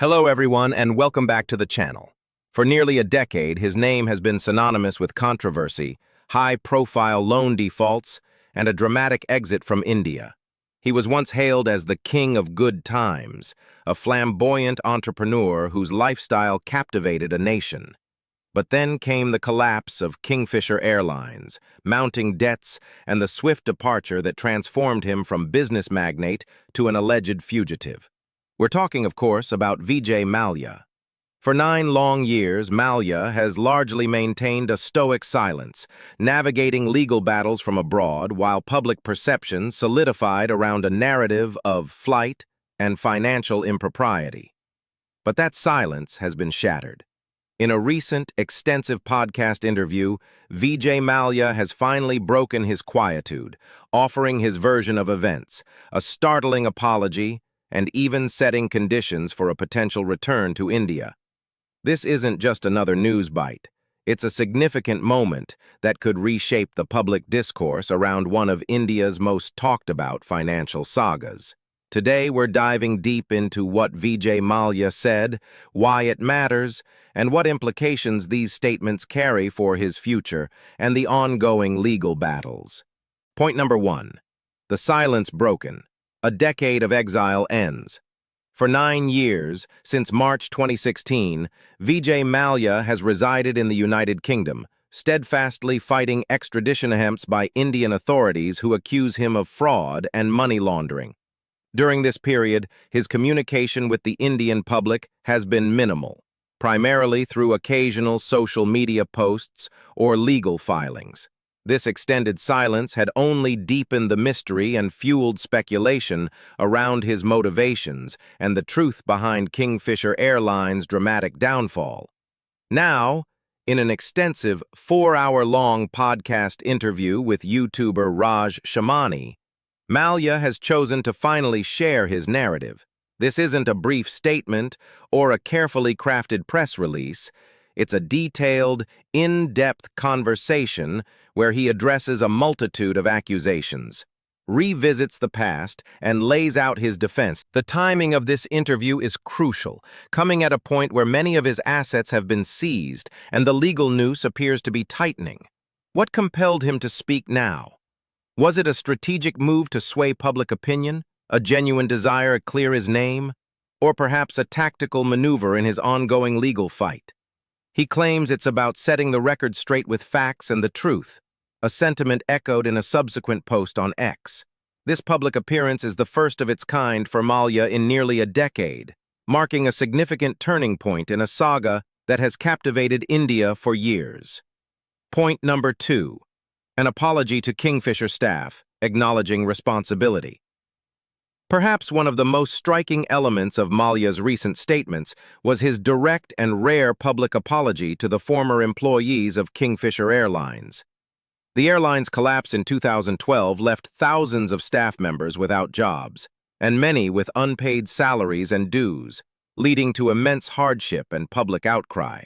Hello everyone and welcome back to the channel. For nearly a decade, his name has been synonymous with controversy, high-profile loan defaults, and a dramatic exit from India. He was once hailed as the king of good times, a flamboyant entrepreneur whose lifestyle captivated a nation. But then came the collapse of Kingfisher Airlines, mounting debts, and the swift departure that transformed him from business magnate to an alleged fugitive. We're talking, of course, about Vijay Mallya. For 9 long years, Mallya has largely maintained a stoic silence, navigating legal battles from abroad while public perception solidified around a narrative of flight and financial impropriety. But that silence has been shattered. In a recent, extensive podcast interview, Vijay Mallya has finally broken his quietude, offering his version of events, a startling apology, and even setting conditions for a potential return to India. This isn't just another news bite. It's a significant moment that could reshape the public discourse around one of India's most talked-about financial sagas. Today, we're diving deep into what Vijay Mallya said, why it matters, and what implications these statements carry for his future and the ongoing legal battles. Point number 1. The silence broken. A decade of exile ends. For 9 years, since March 2016, Vijay Mallya has resided in the United Kingdom, steadfastly fighting extradition attempts by Indian authorities who accuse him of fraud and money laundering. During this period, his communication with the Indian public has been minimal, primarily through occasional social media posts or legal filings. This extended silence had only deepened the mystery and fueled speculation around his motivations and the truth behind Kingfisher Airlines' dramatic downfall. Now, in an extensive 4-hour-long podcast interview with YouTuber Raj Shamani, Mallya has chosen to finally share his narrative. This isn't a brief statement or a carefully crafted press release. It's a detailed, in-depth conversation where he addresses a multitude of accusations, revisits the past, and lays out his defense. The timing of this interview is crucial, coming at a point where many of his assets have been seized and the legal noose appears to be tightening. What compelled him to speak now? Was it a strategic move to sway public opinion, a genuine desire to clear his name, or perhaps a tactical maneuver in his ongoing legal fight? He claims it's about setting the record straight with facts and the truth, a sentiment echoed in a subsequent post on X. This public appearance is the first of its kind for Mallya in nearly a decade, marking a significant turning point in a saga that has captivated India for years. Point number 2. An apology to Kingfisher staff, acknowledging responsibility. Perhaps one of the most striking elements of Mallya's recent statements was his direct and rare public apology to the former employees of Kingfisher Airlines. The airline's collapse in 2012 left thousands of staff members without jobs, and many with unpaid salaries and dues, leading to immense hardship and public outcry.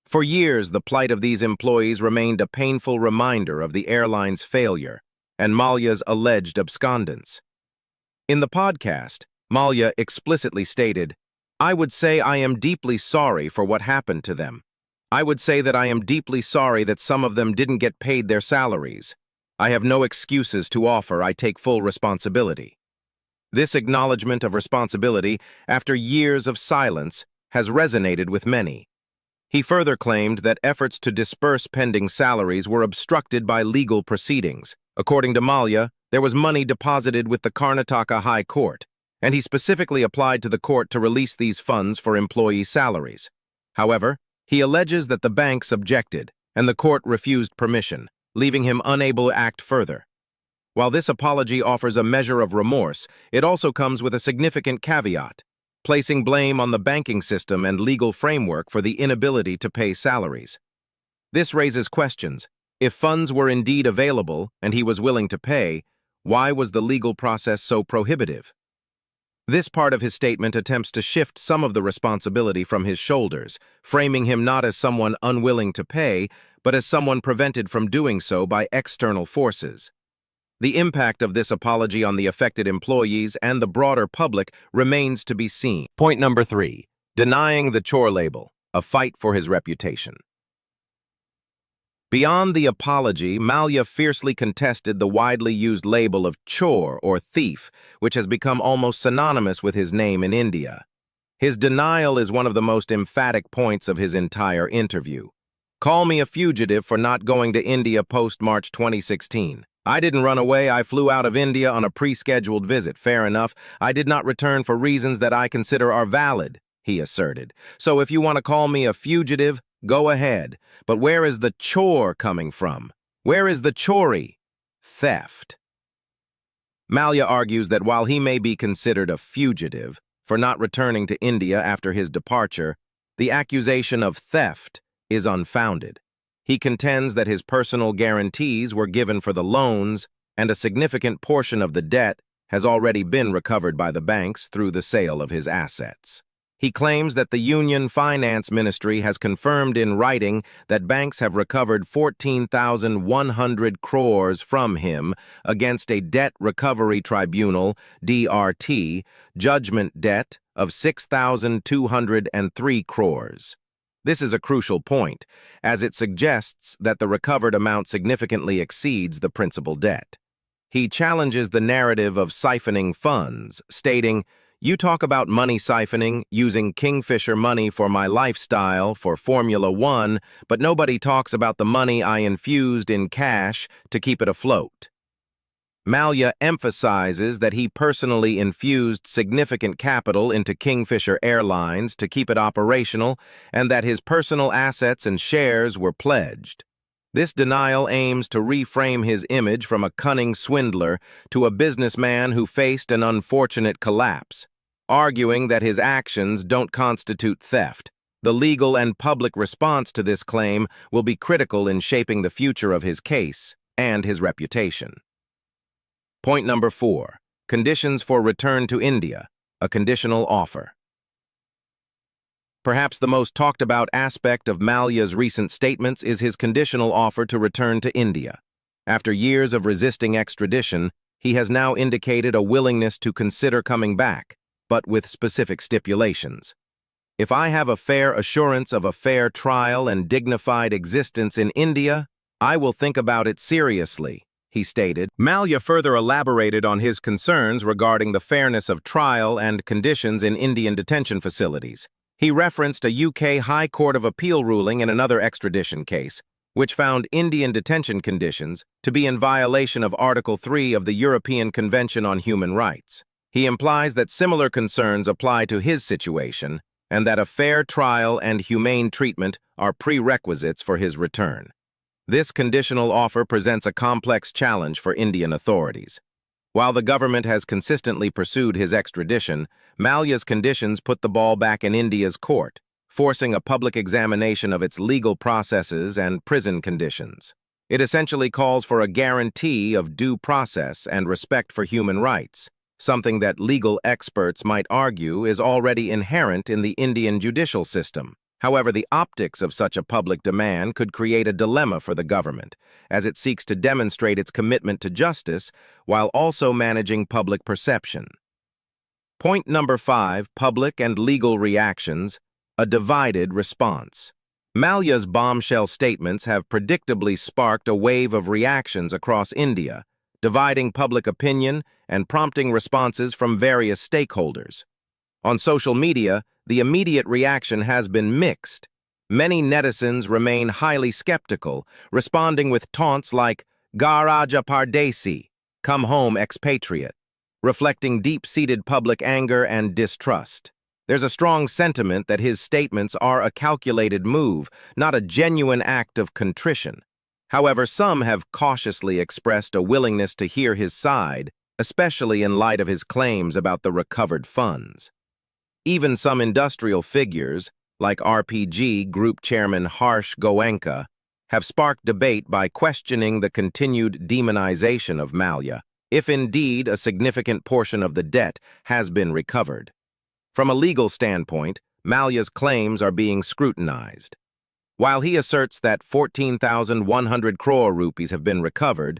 For years, the plight of these employees remained a painful reminder of the airline's failure and Mallya's alleged abscondence. In the podcast, Mallya explicitly stated, "I would say I am deeply sorry for what happened to them. I would say that I am deeply sorry that some of them didn't get paid their salaries. I have no excuses to offer. I take full responsibility." This acknowledgement of responsibility, after years of silence, has resonated with many. He further claimed that efforts to disperse pending salaries were obstructed by legal proceedings. According to Mallya, there was money deposited with the Karnataka High Court, and he specifically applied to the court to release these funds for employee salaries. However, he alleges that the banks objected, and the court refused permission, leaving him unable to act further. While this apology offers a measure of remorse, it also comes with a significant caveat, placing blame on the banking system and legal framework for the inability to pay salaries. This raises questions. If funds were indeed available and he was willing to pay, why was the legal process so prohibitive? This part of his statement attempts to shift some of the responsibility from his shoulders, framing him not as someone unwilling to pay, but as someone prevented from doing so by external forces. The impact of this apology on the affected employees and the broader public remains to be seen. Point number 3. Denying the chore label, a fight for his reputation. Beyond the apology, Mallya fiercely contested the widely used label of chore or thief, which has become almost synonymous with his name in India. His denial is one of the most emphatic points of his entire interview. Call me a fugitive for not going to India post-March 2016. I didn't run away, I flew out of India on a pre-scheduled visit. Fair enough, I did not return for reasons that I consider are valid, he asserted. So if you want to call me a fugitive, go ahead. But where is the chore coming from? Where is the chori? Theft. Mallya argues that while he may be considered a fugitive for not returning to India after his departure, the accusation of theft is unfounded. He contends that his personal guarantees were given for the loans, and a significant portion of the debt has already been recovered by the banks through the sale of his assets. He claims that the Union Finance Ministry has confirmed in writing that banks have recovered 14,100 crores from him against a Debt Recovery Tribunal, DRT, judgment debt of 6,203 crores. This is a crucial point, as it suggests that the recovered amount significantly exceeds the principal debt. He challenges the narrative of siphoning funds, stating, "You talk about money siphoning, using Kingfisher money for my lifestyle, for Formula One, but nobody talks about the money I infused in cash to keep it afloat." Mallya emphasizes that he personally infused significant capital into Kingfisher Airlines to keep it operational and that his personal assets and shares were pledged. This denial aims to reframe his image from a cunning swindler to a businessman who faced an unfortunate collapse, arguing that his actions don't constitute theft. The legal and public response to this claim will be critical in shaping the future of his case and his reputation. Point number 4. Conditions for return to India, a conditional offer. Perhaps the most talked about aspect of Mallya's recent statements is his conditional offer to return to India. After years of resisting extradition, he has now indicated a willingness to consider coming back, but with specific stipulations. "If I have a fair assurance of a fair trial and dignified existence in India, I will think about it seriously," he stated. Mallya further elaborated on his concerns regarding the fairness of trial and conditions in Indian detention facilities. He referenced a UK High Court of Appeal ruling in another extradition case, which found Indian detention conditions to be in violation of Article 3 of the European Convention on Human Rights. He implies that similar concerns apply to his situation and that a fair trial and humane treatment are prerequisites for his return. This conditional offer presents a complex challenge for Indian authorities. While the government has consistently pursued his extradition, Mallya's conditions put the ball back in India's court, forcing a public examination of its legal processes and prison conditions. It essentially calls for a guarantee of due process and respect for human rights, something that legal experts might argue is already inherent in the Indian judicial system. However, the optics of such a public demand could create a dilemma for the government, as it seeks to demonstrate its commitment to justice while also managing public perception. Point number 5, public and legal reactions, a divided response. Mallya's bombshell statements have predictably sparked a wave of reactions across India, dividing public opinion and prompting responses from various stakeholders. On social media, the immediate reaction has been mixed. Many netizens remain highly skeptical, responding with taunts like "Ghar aaja Pardesi," "Come home, expatriate," reflecting deep-seated public anger and distrust. There's a strong sentiment that his statements are a calculated move, not a genuine act of contrition. However, some have cautiously expressed a willingness to hear his side, especially in light of his claims about the recovered funds. Even some industrial figures, like RPG Group Chairman Harsh Goenka, have sparked debate by questioning the continued demonization of Mallya, if indeed a significant portion of the debt has been recovered. From a legal standpoint, Mallya's claims are being scrutinized. While he asserts that 14,100 crore rupees have been recovered,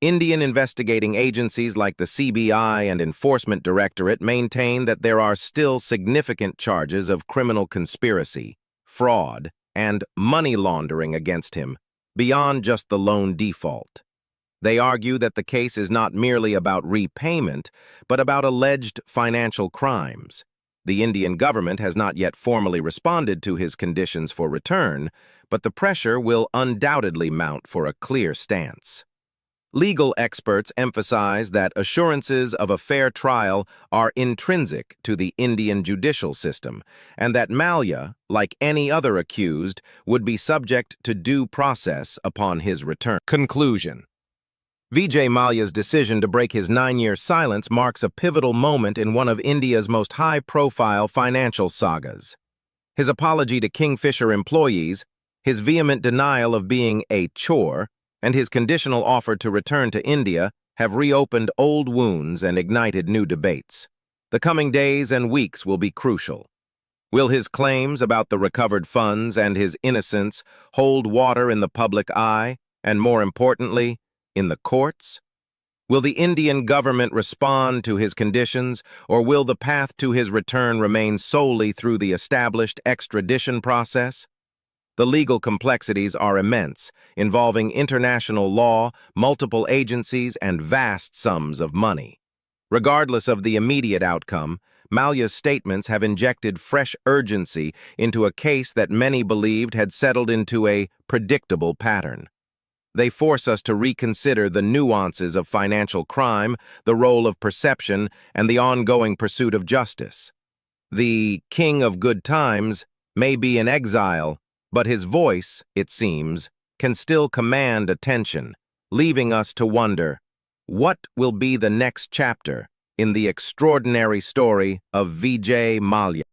Indian investigating agencies like the CBI and Enforcement Directorate maintain that there are still significant charges of criminal conspiracy, fraud, and money laundering against him, beyond just the loan default. They argue that the case is not merely about repayment, but about alleged financial crimes. The Indian government has not yet formally responded to his conditions for return, but the pressure will undoubtedly mount for a clear stance. Legal experts emphasize that assurances of a fair trial are intrinsic to the Indian judicial system, and that Mallya, like any other accused, would be subject to due process upon his return. Conclusion. Vijay Mallya's decision to break his 9-year silence marks a pivotal moment in one of India's most high-profile financial sagas. His apology to Kingfisher employees, his vehement denial of being a chore, and his conditional offer to return to India have reopened old wounds and ignited new debates. The coming days and weeks will be crucial. Will his claims about the recovered funds and his innocence hold water in the public eye, and more importantly, in the courts? Will the Indian government respond to his conditions, or will the path to his return remain solely through the established extradition process? The legal complexities are immense, involving international law, multiple agencies, and vast sums of money. Regardless of the immediate outcome, Mallya's statements have injected fresh urgency into a case that many believed had settled into a predictable pattern. They force us to reconsider the nuances of financial crime, the role of perception, and the ongoing pursuit of justice. The king of good times may be in exile, but his voice, it seems, can still command attention, leaving us to wonder, what will be the next chapter in the extraordinary story of Vijay Mallya?